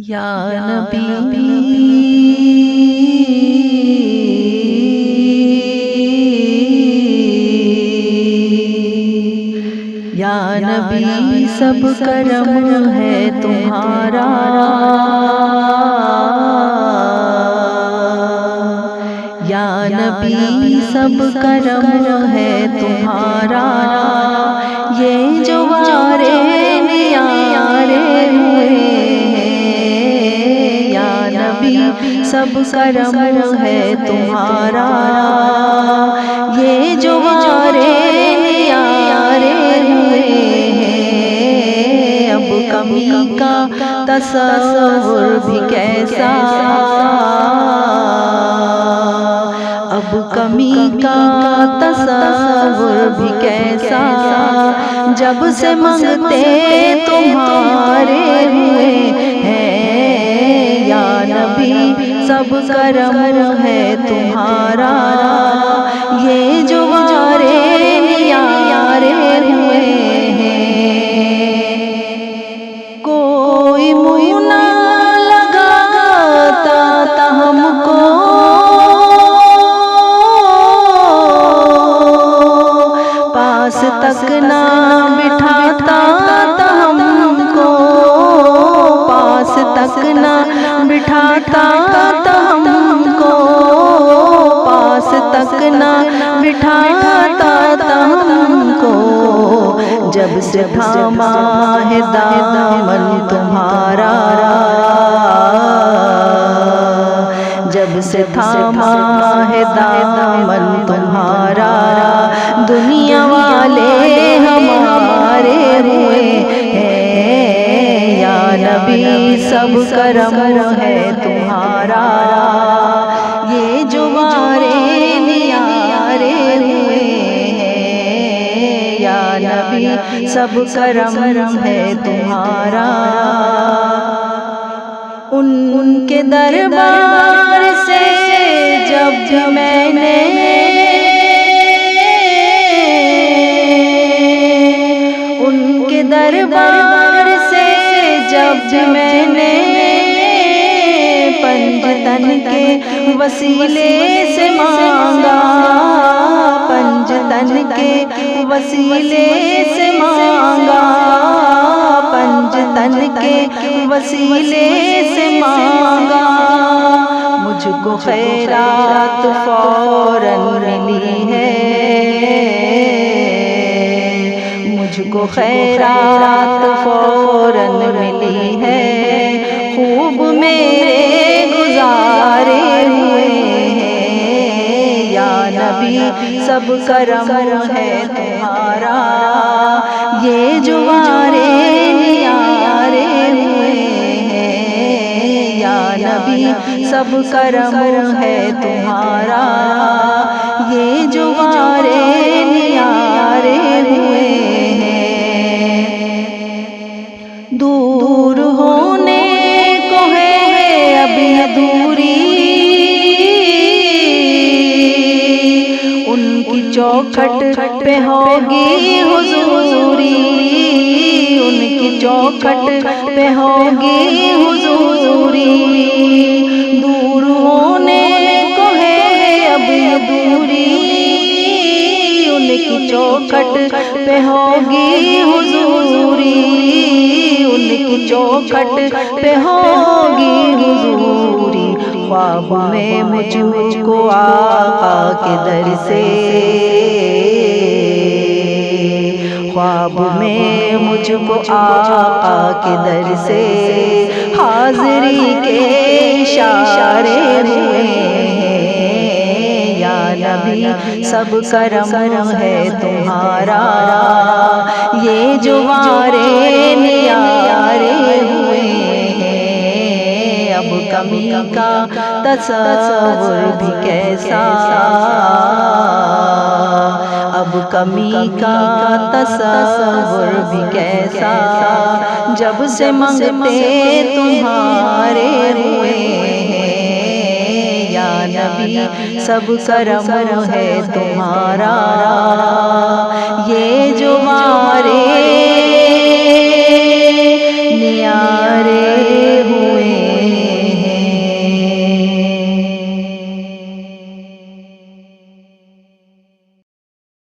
یا نبی یا نبی سب کرم ہے تمہارا، یا نبی سب کرم ہے تمہارا، یہ جو وارے نیارے ہوئے ہیں، یا نبی سب کرم ہے تمہارا، یہ جو وارے نیارے ہوئے ہیں، اب کمی کا تصور بھی کیسا، اب کمی کا تصور بھی کیسا، جب سے منگتے تمہارے ہوئے ہیں، یا نبی سب کرم ہے تمہارا، یہ جو وارے نیارے ہوئے ہیں، کوئی منہ نہ لگاتا تھا ہم کو، پاس تک نہ بٹھاتا تھا ہم کو، پاس تک نہ بٹھاتا تھا ہم کو، پاس تک نہ بٹھاتا تھا ہم کو، جب سے تھاما ہے دامن تمہارا، جب سے تھاما ہے دامن تمہارا، دنیا والے ہمارے ہوئے ہیں، یا نبی سب کرم ہے تمہارا، یہ جو وارے نیارے ہوئے ہیں، یا نبی سب کرم ہے تمہارا، ان کے دربار سے جب میں نے ان کے دربار سے جب میں نے پنجتن کے وسیلے سے مانگا، پنجتن کے وسیلے سے مانگا، پنجتن کے وسیلے سے مانگا، مجھ کو خیرات فوراً ملی ہے، مجھ کو خیرات فوراً ملی ہے، خوب میرے گزارے ہوئے ہیں، یا نبی سب کرم ہے تمہارا، یہ جو وارے نیارے ہوئے ہیں، یا نبی سب کرم ہے تمہارا، یہ جو وارے نیارے ہوئے ہیں، دور ہونے کو ہے ابھی دوری، ان کی چوکھٹ پہ ہوگی حضوری، ان کی چوکھٹ پہ ہوگی حضوری، دور ہونے کو ہے ابھی دوری، ان کی چوکھٹ پہ ہوگی حضوری، ان کی چوکھٹ پہ ہوگی حضوری، خواب میں مجھ کو آقا کے در سے، خواب میں مجھ کو آقا کے در سے حاضری کے اشارے ہوئے ہیں، یا نبی سب کرم ہے تمہارا، یہ جو وارے نیارے ہوئے ہیں، اب کمی کا تصور بھی کیسا، اب کمی کا تصور بھی کیسا، جب سے منگتے تمہارے ہوئے ہیں، یا نبی سب کرم ہے تمہارا، یہ جو وارے